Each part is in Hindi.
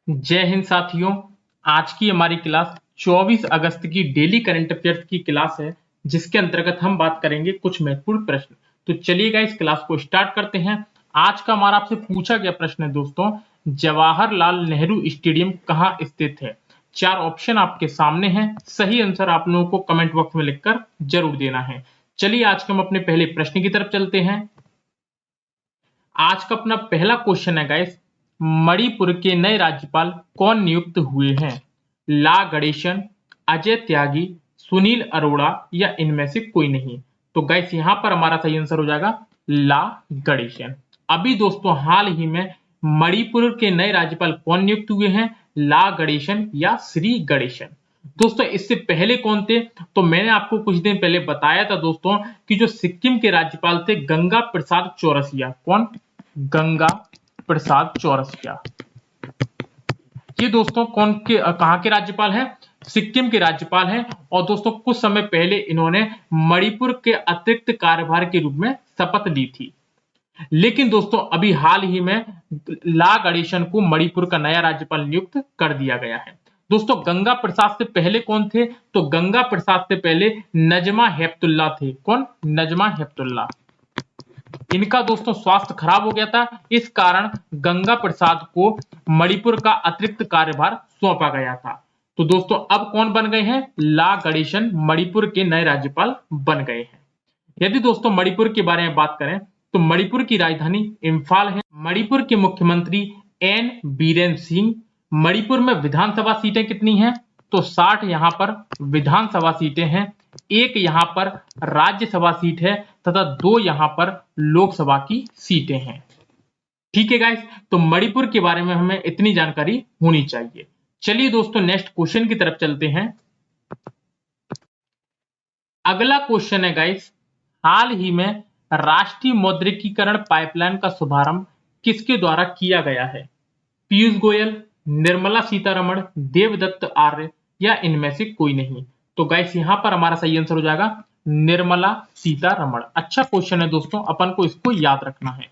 जय हिंद साथियों। आज की हमारी क्लास 24 अगस्त की डेली करंट अफेयर्स की क्लास है, जिसके अंतर्गत हम बात करेंगे कुछ महत्वपूर्ण प्रश्न। तो चलिएगा इस क्लास को स्टार्ट करते हैं। आज का हमारा आपसे पूछा गया प्रश्न है दोस्तों, जवाहरलाल नेहरू स्टेडियम कहाँ स्थित है। 4 ऑप्शन आपके सामने हैं, सही आंसर आप लोगों को कमेंट बॉक्स में लिखकर जरूर देना है। चलिए आज हम अपने पहले प्रश्न की तरफ चलते हैं। आज का अपना पहला क्वेश्चन है गाइस, मणिपुर के नए राज्यपाल कौन नियुक्त हुए हैं। ला गणेशन, अजय त्यागी, सुनील अरोड़ा या इनमें से कोई नहीं। तो गाइस यहां पर हमारा सही आंसर हो जाएगा ला गणेशन। अभी दोस्तों हाल ही में मणिपुर के नए राज्यपाल कौन नियुक्त हुए हैं, ला गणेशन या श्री गणेशन। दोस्तों इससे पहले कौन थे, तो मैंने आपको कुछ दिन पहले बताया था दोस्तों कि जो सिक्किम के राज्यपाल थे गंगा प्रसाद चौरसिया। कौन? गंगा प्रसाद चौरसिया। ये दोस्तों कहां के राज्यपाल हैं? सिक्किम के राज्यपाल हैं। और दोस्तों कुछ समय पहले इन्होंने मणिपुर के अतिरिक्त कार्यभार के रूप में शपथ ली थी। लेकिन दोस्तों अभी हाल ही में ला गणेशन को मणिपुर का नया राज्यपाल नियुक्त कर दिया गया है। दोस्तों गंगा प्रसाद से पहले कौन थे, तो गंगा प्रसाद से पहले नजमा हेपतुल्ला थे। कौन? नजमा हेपतुल्ला। इनका दोस्तों स्वास्थ्य खराब हो गया था, इस कारण गंगा प्रसाद को मणिपुर का अतिरिक्त कार्यभार सौंपा गया था। तो दोस्तों अब कौन बन गए हैं? ला गणेशन मणिपुर के नए राज्यपाल बन गए हैं। यदि दोस्तों मणिपुर के बारे में बात करें तो मणिपुर की राजधानी इम्फाल है। मणिपुर के मुख्यमंत्री एन बीरेन सिंह। मणिपुर में विधानसभा सीटें कितनी हैं, तो 60 यहां पर विधानसभा सीटें हैं, 1 यहां पर राज्यसभा सीट है तथा 2 यहां पर लोकसभा की सीटें हैं। ठीक है गाइस, तो मणिपुर के बारे में हमें इतनी जानकारी होनी चाहिए। चलिए दोस्तों नेक्स्ट क्वेश्चन की तरफ चलते हैं। अगला क्वेश्चन है गाइस, हाल ही में राष्ट्रीय मौद्रिकीकरण पाइपलाइन का शुभारंभ किसके द्वारा किया गया है। पीयूष गोयल, निर्मला सीतारमण, देवदत्त आर्य या इनमें से कोई नहीं। तो गाइस यहां पर हमारा सही आंसर हो जाएगा निर्मला सीतारमण। अच्छा क्वेश्चन है दोस्तों, अपन को इसको याद रखना है।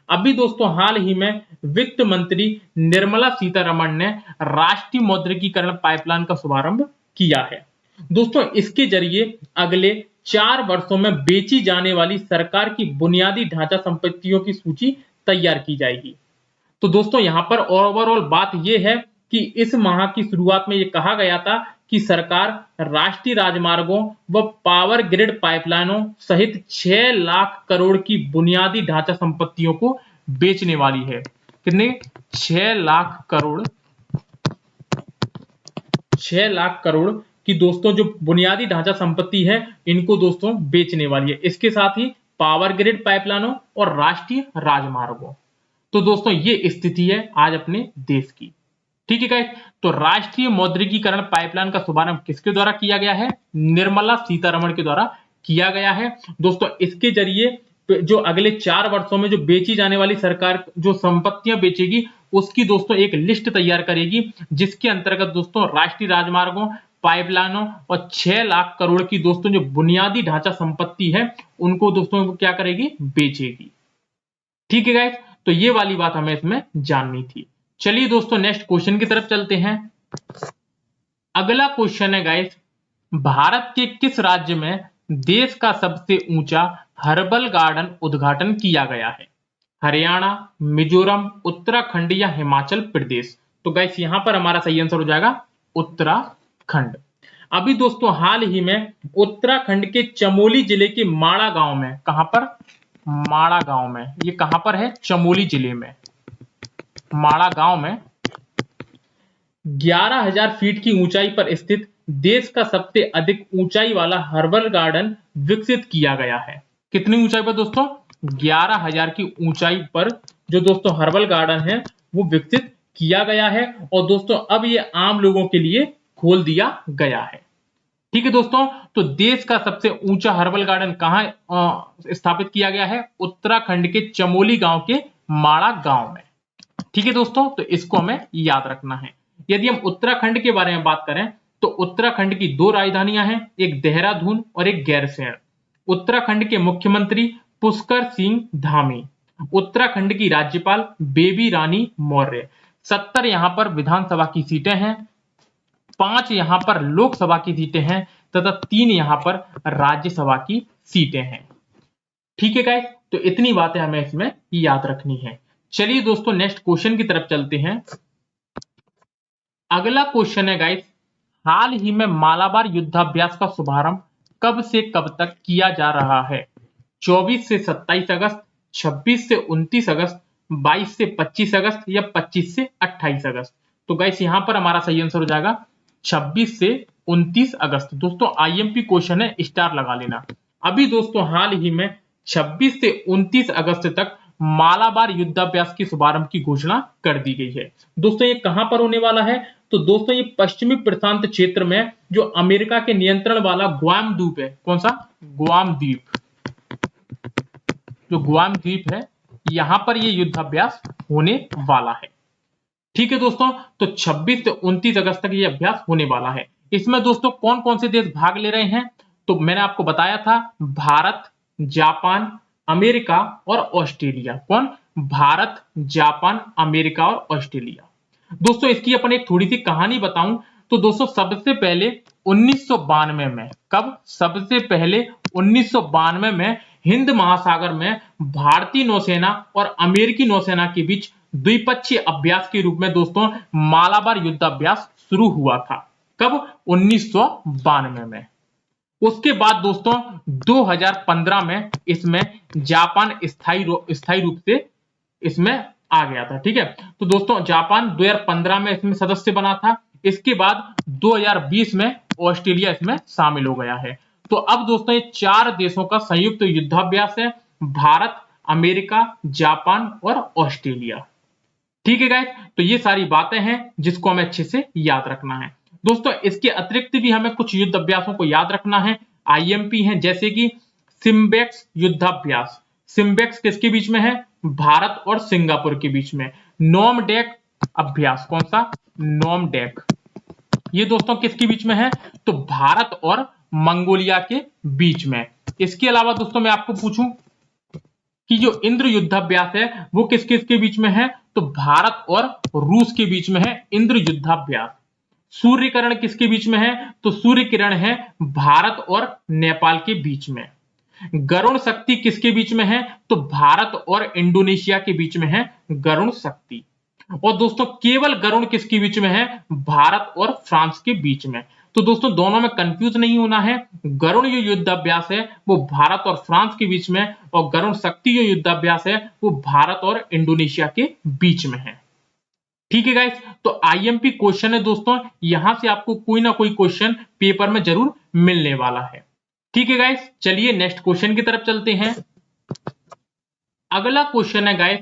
अभी दोस्तों हाल ही में वित्त मंत्री निर्मला सीतारमण ने राष्ट्रीय मौद्रिकीकरण पाइपलाइन का शुभारंभ किया है। दोस्तों इसके जरिए अगले 4 वर्षों में बेची जाने वाली सरकार की बुनियादी ढांचा संपत्तियों की सूची तैयार की जाएगी। तो दोस्तों यहां पर ओवरऑल बात यह है कि इस माह की शुरुआत में यह कहा गया था कि सरकार राष्ट्रीय राजमार्गों व पावर ग्रिड पाइपलाइनों सहित 6 लाख करोड़ की बुनियादी ढांचा संपत्तियों को बेचने वाली है। कितने? 6 लाख करोड़। 6 लाख करोड़ की दोस्तों जो बुनियादी ढांचा संपत्ति है इनको दोस्तों बेचने वाली है। इसके साथ ही पावर ग्रिड पाइपलाइनों और राष्ट्रीय राजमार्गों। तो दोस्तों ये स्थिति है आज अपने देश की। ठीक है गाइस, तो राष्ट्रीय मौद्रिकीकरण पाइपलाइन का शुभारंभ किसके द्वारा किया गया है? निर्मला सीतारमण के द्वारा किया गया है। दोस्तों इसके जरिए जो अगले 4 वर्षों में जो बेची जाने वाली सरकार जो संपत्तियां बेचेगी उसकी दोस्तों एक लिस्ट तैयार करेगी, जिसके अंतर्गत दोस्तों राष्ट्रीय राजमार्गों, पाइपलाइनों और 6 लाख करोड़ की दोस्तों जो बुनियादी ढांचा संपत्ति है उनको दोस्तों क्या करेगी? बेचेगी। ठीक है गाइस, तो ये वाली बात हमें इसमें जाननी थी। चलिए दोस्तों नेक्स्ट क्वेश्चन की तरफ चलते हैं। अगला क्वेश्चन है गाइस, भारत के किस राज्य में देश का सबसे ऊंचा हर्बल गार्डन उद्घाटन किया गया है। हरियाणा, मिजोरम, उत्तराखंड या हिमाचल प्रदेश। तो गाइस यहां पर हमारा सही आंसर हो जाएगा उत्तराखंड। अभी दोस्तों हाल ही में उत्तराखंड के चमोली जिले के माड़ा गांव में, कहां पर? माड़ा गांव में। ये कहां पर है? चमोली जिले में, माड़ा गांव में 11,000 फीट की ऊंचाई पर स्थित देश का सबसे अधिक ऊंचाई वाला हर्बल गार्डन विकसित किया गया है। कितनी ऊंचाई पर दोस्तों? 11,000 की ऊंचाई पर जो दोस्तों हर्बल गार्डन है वो विकसित किया गया है। और दोस्तों अब ये आम लोगों के लिए खोल दिया गया है। ठीक है दोस्तों, तो देश का सबसे ऊंचा हर्बल गार्डन कहां स्थापित किया गया है? उत्तराखंड के चमोली गांव के माड़ा गांव में। ठीक है दोस्तों, तो इसको हमें याद रखना है। यदि हम उत्तराखंड के बारे में बात करें तो उत्तराखंड की 2 राजधानियां हैं, एक देहरादून और एक गैरसैंण। उत्तराखंड के मुख्यमंत्री पुष्कर सिंह धामी, उत्तराखंड की राज्यपाल बेबी रानी मौर्य। 70 यहां पर विधानसभा की सीटें हैं, 5 यहां पर लोकसभा की सीटें हैं तथा 3 यहां पर राज्यसभा की सीटें हैं। ठीक है गाइस, तो इतनी बातें हमें इसमें याद रखनी है। चलिए दोस्तों नेक्स्ट क्वेश्चन की तरफ चलते हैं। अगला क्वेश्चन है गाइस, हाल ही में मालाबार युद्धाभ्यास का शुभारंभ कब से कब तक किया जा रहा है? 24 से 27 अगस्त, 26 से 29 अगस्त, 22 से 25 अगस्त या 25 से 28 अगस्त? तो गाइस यहां पर हमारा सही आंसर हो जाएगा 26 से 29 अगस्त। दोस्तों आईएमपी क्वेश्चन है, स्टार लगा लेना। अभी दोस्तों हाल ही में 26 से 29 अगस्त तक मालाबार युद्धाभ्यास की शुभारंभ की घोषणा कर दी गई है। दोस्तों ये कहां पर होने वाला है? तो दोस्तों ये पश्चिमी प्रशांत क्षेत्र में जो अमेरिका के नियंत्रण वाला गुआम द्वीप है, कौन सा? गुआम द्वीप, जो गुआम द्वीप है यहां पर ये युद्धाभ्यास होने वाला है। ठीक है दोस्तों, तो 26 से 29 अगस्त तक ये अभ्यास होने वाला है। इसमें दोस्तों कौन कौन से देश भाग ले रहे हैं? तो मैंने आपको बताया था, भारत, जापान, अमेरिका और ऑस्ट्रेलिया। कौन? भारत, जापान, अमेरिका और ऑस्ट्रेलिया। दोस्तों इसकी अपन एक थोड़ी सी कहानी बताऊं तो दोस्तों सबसे पहले 1992 में, कब? सबसे पहले 1992 में हिंद महासागर में भारतीय नौसेना और अमेरिकी नौसेना के बीच द्विपक्षीय अभ्यास के रूप में दोस्तों मालाबार युद्धाभ्यास शुरू हुआ था। कब? 1992 में। उसके बाद दोस्तों 2015 में इसमें जापान स्थायी रूप से इसमें आ गया था। ठीक है, तो दोस्तों जापान 2015 में इसमें सदस्य बना था। इसके बाद 2020 में ऑस्ट्रेलिया इसमें शामिल हो गया है। तो अब दोस्तों ये 4 देशों का संयुक्त युद्धाभ्यास है, भारत, अमेरिका, जापान और ऑस्ट्रेलिया। ठीक है गाइस, तो ये सारी बातें हैं जिसको हमें अच्छे से याद रखना है। दोस्तों इसके अतिरिक्त भी हमें कुछ युद्ध अभ्यासों को याद रखना है, आईएमपी हैं, जैसे कि सिम्बेक्स युद्धाभ्यास। सिम्बेक्स किसके बीच में है? भारत और सिंगापुर के बीच में। नॉमडेक अभ्यास, कौन सा? नॉमडेक, ये दोस्तों किसके बीच में है? तो भारत और मंगोलिया के बीच में। इसके अलावा दोस्तों मैं आपको पूछूं कि जो इंद्र युद्धाभ्यास है वो किस किस के बीच में है? तो भारत और रूस के बीच में है इंद्र युद्धाभ्यास। सूर्य किरण किसके बीच में है? तो सूर्य किरण है भारत और नेपाल के बीच में। गरुण शक्ति किसके बीच में है? तो भारत और इंडोनेशिया के बीच में है गरुण शक्ति। और दोस्तों केवल गरुण किसके बीच में है? भारत और फ्रांस के बीच में। तो दोस्तों दोनों में कंफ्यूज नहीं होना है। गरुण जो युद्धाभ्यास है वो भारत और फ्रांस के बीच में, और गरुण शक्ति जो युद्धाभ्यास है वो भारत और इंडोनेशिया के बीच में है। ठीक है गाइस, तो आईएमपी क्वेश्चन है दोस्तों, यहां से आपको कोई ना कोई क्वेश्चन पेपर में जरूर मिलने वाला है। ठीक है गाइस, चलिए नेक्स्ट क्वेश्चन की तरफ चलते हैं। अगला क्वेश्चन है गाइस,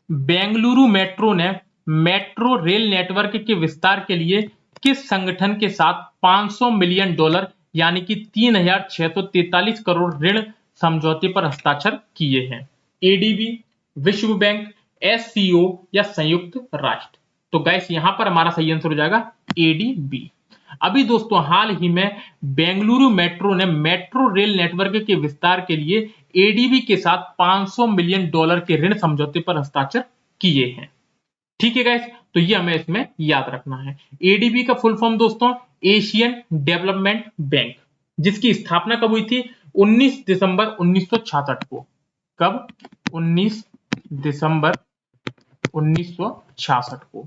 बेंगलुरु मेट्रो ने मेट्रो रेल नेटवर्क के विस्तार के लिए किस संगठन के साथ $500 मिलियन यानी कि 3,643 करोड़ ऋण समझौते पर हस्ताक्षर किए हैं? एडीबी, विश्व बैंक, एससीओ या संयुक्त राष्ट्र? तो गाइस यहां पर हमारा सही आंसर हो जाएगा एडीबी। अभी दोस्तों हाल ही में बेंगलुरु मेट्रो ने मेट्रो रेल नेटवर्क के विस्तार के लिए एडीबी के साथ $500 मिलियन के ऋण समझौते पर हस्ताक्षर किए हैं। ठीक है गाइस, तो ये हमें इसमें याद रखना है। एडीबी का फुल फॉर्म दोस्तों एशियन डेवलपमेंट बैंक, जिसकी स्थापना कब हुई थी? 19 दिसंबर 1966 को। कब? 19 दिसंबर 1966 को।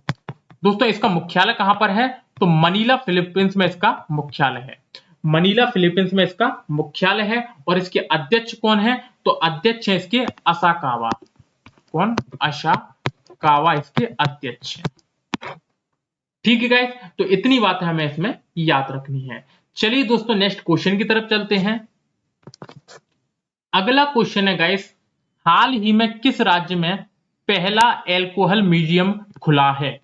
दोस्तों इसका मुख्यालय कहां पर है? तो मनीला फिलीपींस में इसका मुख्यालय है। मनीला फिलीपींस में इसका मुख्यालय है। और इसके अध्यक्ष कौन है? तो अध्यक्ष है इसके असाकावा। कौन? असाकावा इसके अध्यक्ष है। ठीक है गाइस, तो इतनी बातें हमें इसमें याद रखनी है। चलिए दोस्तों नेक्स्ट क्वेश्चन की तरफ चलते हैं। अगला क्वेश्चन है गाइस, हाल ही में किस राज्य में पहला एल्कोहल म्यूजियम खुला है?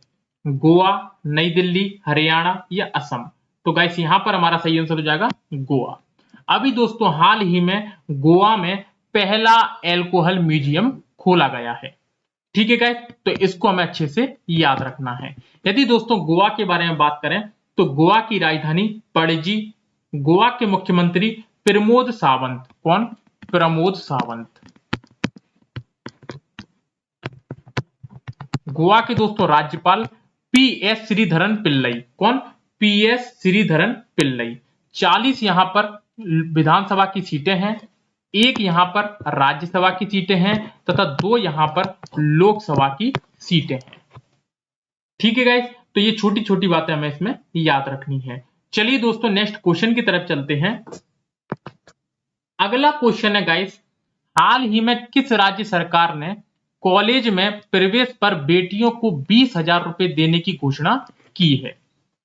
गोवा, नई दिल्ली, हरियाणा या असम? तो गाइस यहां पर हमारा सही आंसर हो जाएगा गोवा। अभी दोस्तों हाल ही में गोवा में पहला एल्कोहल म्यूजियम खोला गया है। ठीक है गाइस, तो इसको हमें अच्छे से याद रखना है। यदि दोस्तों गोवा के बारे में बात करें तो गोवा की राजधानी पणजी, गोवा के मुख्यमंत्री प्रमोद सावंत। कौन? प्रमोद सावंत। गोवा के दोस्तों राज्यपाल PS श्रीधरन पिल्लई। कौन? PS श्रीधरन पिल्लई। 40 यहां पर विधानसभा की सीटें हैं, 1 यहां पर राज्यसभा की सीटें हैं तथा 2 यहां पर लोकसभा की सीटें हैं। ठीक है गाइस, तो ये छोटी छोटी बातें हमें इसमें याद रखनी है। चलिए दोस्तों नेक्स्ट क्वेश्चन की तरफ चलते हैं। अगला क्वेश्चन है गाइस, हाल ही में किस राज्य सरकार ने कॉलेज में प्रवेश पर बेटियों को 20,000 रुपए देने की घोषणा की है?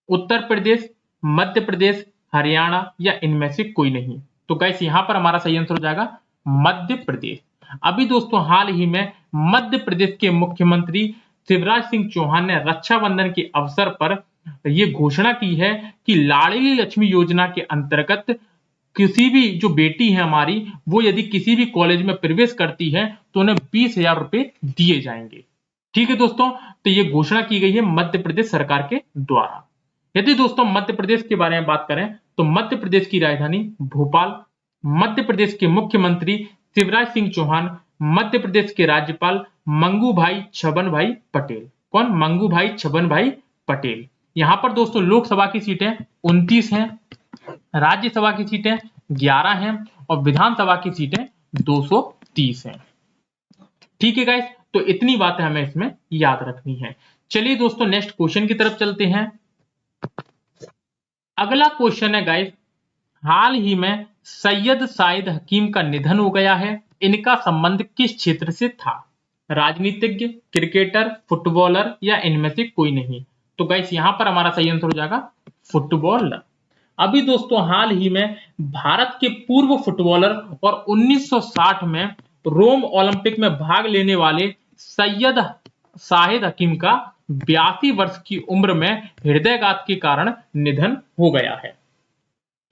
उत्तर प्रदेश, मध्य प्रदेश, हरियाणा या इनमें से कोई नहीं? तो गाइस यहां पर हमारा सही आंसर हो जाएगा मध्य प्रदेश। अभी दोस्तों हाल ही में मध्य प्रदेश के मुख्यमंत्री शिवराज सिंह चौहान ने रक्षाबंधन के अवसर पर यह घोषणा की है कि लाडली लक्ष्मी योजना के अंतर्गत किसी भी जो बेटी है हमारी, वो यदि किसी भी कॉलेज में प्रवेश करती है तो उन्हें 20,000 रुपए दिए जाएंगे। ठीक है दोस्तों, तो ये घोषणा की गई है मध्य प्रदेश सरकार के द्वारा। यदि दोस्तों मध्य प्रदेश के बारे में बात करें तो मध्य प्रदेश की राजधानी भोपाल, मध्य प्रदेश के मुख्यमंत्री शिवराज सिंह चौहान, मध्य प्रदेश के राज्यपाल मंगू भाई छबन भाई पटेल। कौन? मंगू भाई छबन भाई पटेल। यहां पर दोस्तों लोकसभा की सीटें 29 हैं, राज्यसभा की सीटें 11 हैं और विधानसभा की सीटें 230 हैं। ठीक है गाइस, तो इतनी बातें हमें इसमें याद रखनी है। चलिए दोस्तों नेक्स्ट क्वेश्चन की तरफ चलते हैं। अगला क्वेश्चन है गाइस, हाल ही में सैयद शाहिद हकीम का निधन हो गया है, इनका संबंध किस क्षेत्र से था? राजनीतिज्ञ, क्रिकेटर, फुटबॉलर या इनमें से कोई नहीं? तो गाइस यहां पर हमारा सही आंसर हो जाएगा फुटबॉलर। अभी दोस्तों हाल ही में भारत के पूर्व फुटबॉलर और 1960 में रोम ओलंपिक में भाग लेने वाले सैयद शाहिद हकीम का 82 वर्ष की उम्र में हृदयघात के कारण निधन हो गया है।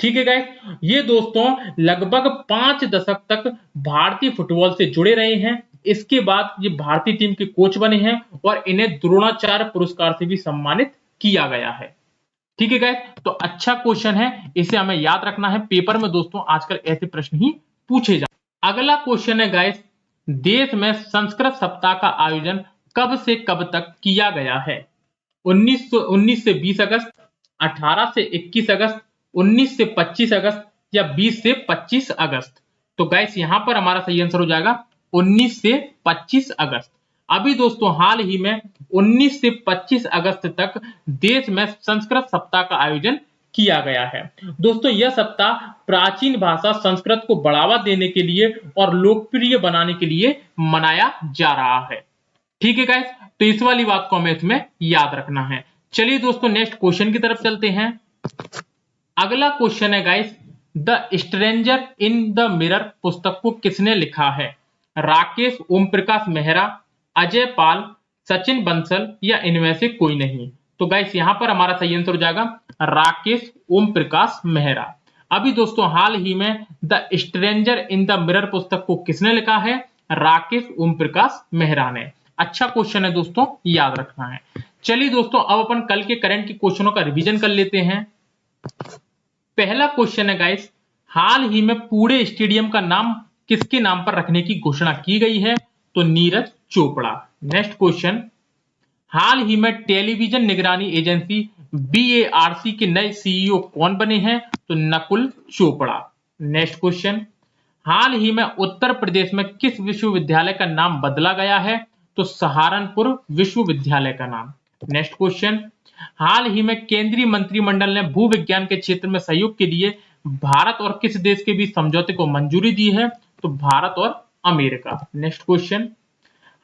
ठीक है गाइस, ये दोस्तों लगभग 5 दशक तक भारतीय फुटबॉल से जुड़े रहे हैं। इसके बाद ये भारतीय टीम के कोच बने हैं और इन्हें द्रोणाचार्य पुरस्कार से भी सम्मानित किया गया है। ठीक है गाइस, तो अच्छा क्वेश्चन है, इसे हमें याद रखना है। पेपर में दोस्तों आजकल ऐसे प्रश्न ही पूछे जाते हैं। अगला क्वेश्चन है गाइस, देश में संस्कृत सप्ताह का आयोजन कब से कब तक किया गया है? 19 से 20 अगस्त, 18 से 21 अगस्त, 19 से 25 अगस्त या 20 से 25 अगस्त? तो गाइस यहां पर हमारा सही आंसर हो जाएगा 19 से 25 अगस्त। अभी दोस्तों हाल ही में 19 से 25 अगस्त तक देश में संस्कृत सप्ताह का आयोजन किया गया है। दोस्तों यह सप्ताह प्राचीन भाषा संस्कृत को बढ़ावा देने के लिए और लोकप्रिय बनाने के लिए मनाया जा रहा है। ठीक है गाइस, तो इस वाली बात को हमें इसमें याद रखना है। चलिए दोस्तों नेक्स्ट क्वेश्चन की तरफ चलते हैं। अगला क्वेश्चन है guys, the stranger in the mirror पुस्तक को किसने लिखा है? राकेश ओम प्रकाश मेहरा, अजय पाल, सचिन बंसल या इनमें से कोई नहीं? तो गाइस यहां पर हमारा सही आंसर हो जाएगा राकेश ओम प्रकाश मेहरा। अभी दोस्तों हाल ही में the stranger in the mirror पुस्तक को किसने लिखा है? राकेश ओम प्रकाश मेहरा ने। अच्छा क्वेश्चन है दोस्तों, याद रखना है। चलिए दोस्तों अब अपन कल के करंट के क्वेश्चनों का रिवीजन कर लेते हैं। पहला क्वेश्चन है गाइस, हाल ही में पुणे स्टेडियम का नाम किसके नाम पर रखने की घोषणा की गई है? तो नीरज चोपड़ा। नेक्स्ट क्वेश्चन, हाल ही में टेलीविजन निगरानी एजेंसी BARC के नए CEO कौन बने हैं? तो नकुल चोपड़ा। नेक्स्ट क्वेश्चन, हाल ही में उत्तर प्रदेश में किस विश्वविद्यालय का नाम बदला गया है? तो सहारनपुर विश्वविद्यालय का नाम। नेक्स्ट क्वेश्चन, हाल ही में केंद्रीय मंत्रिमंडल ने भूविज्ञान के क्षेत्र में सहयोग के लिए भारत और किस देश के बीच समझौते को मंजूरी दी है? तो भारत और अमेरिका। नेक्स्ट क्वेश्चन,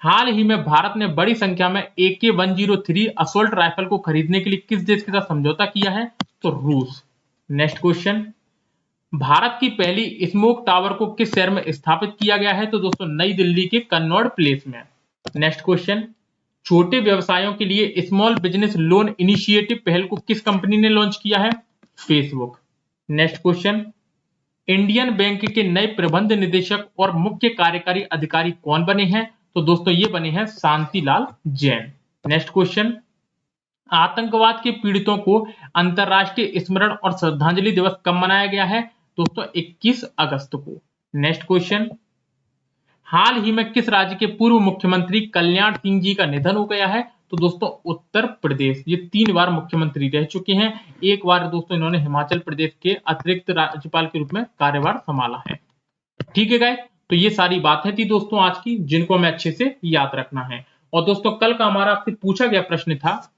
हाल ही में भारत ने बड़ी संख्या में AK-103 असोल्ट राइफल को खरीदने के लिए किस देश के साथ समझौता किया है? तो रूस। नेक्स्ट क्वेश्चन, भारत की पहली स्मोक टावर को किस शहर में स्थापित किया गया है? तो दोस्तों नई दिल्ली के कन्नॉट प्लेस में। नेक्स्ट क्वेश्चन, छोटे व्यवसायों के लिए स्मॉल बिजनेस लोन इनिशिएटिव पहल को किस कंपनी ने लॉन्च किया है? Facebook. Next question, Indian bank के नए प्रबंध निदेशक और मुख्य कार्यकारी अधिकारी कौन बने हैं? तो दोस्तों ये बने हैं शांतिलाल जैन। नेक्स्ट क्वेश्चन, आतंकवाद के पीड़ितों को अंतरराष्ट्रीय स्मरण और श्रद्धांजलि दिवस कब मनाया गया है? दोस्तों 21 अगस्त को। नेक्स्ट क्वेश्चन, हाल ही में किस राज्य के पूर्व मुख्यमंत्री कल्याण सिंह जी का निधन हो गया है? तो दोस्तों उत्तर प्रदेश। ये 3 बार मुख्यमंत्री रह चुके हैं। एक बार दोस्तों इन्होंने हिमाचल प्रदेश के अतिरिक्त राज्यपाल के रूप में कार्यभार संभाला है। ठीक है गाइस, तो ये सारी बातें थी दोस्तों आज की, जिनको हमें अच्छे से याद रखना है। और दोस्तों कल का हमारा आपसे पूछा गया प्रश्न था,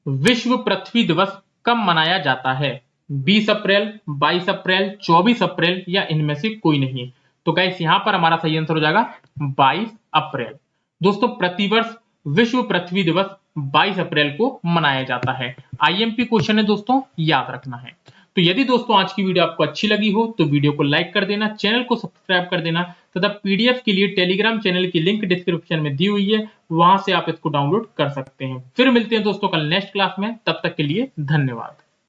विश्व पृथ्वी दिवस कब मनाया जाता है? 20 अप्रैल, 22 अप्रैल, 24 अप्रैल या इनमें से कोई नहीं? तो गाइस यहां पर हमारा सही आंसर हो जाएगा 22 अप्रैल। दोस्तों प्रतिवर्ष विश्व पृथ्वी दिवस 22 अप्रैल को मनाया जाता है। आईएमपी क्वेश्चन है दोस्तों, याद रखना है। तो यदि दोस्तों आज की वीडियो आपको अच्छी लगी हो तो वीडियो को लाइक कर देना, चैनल को सब्सक्राइब कर देना तथा पीडीएफ के लिए टेलीग्राम चैनल की लिंक डिस्क्रिप्शन में दी हुई है, वहां से आप इसको डाउनलोड कर सकते हैं। फिर मिलते हैं दोस्तों कल नेक्स्ट क्लास में, तब तक के लिए धन्यवाद।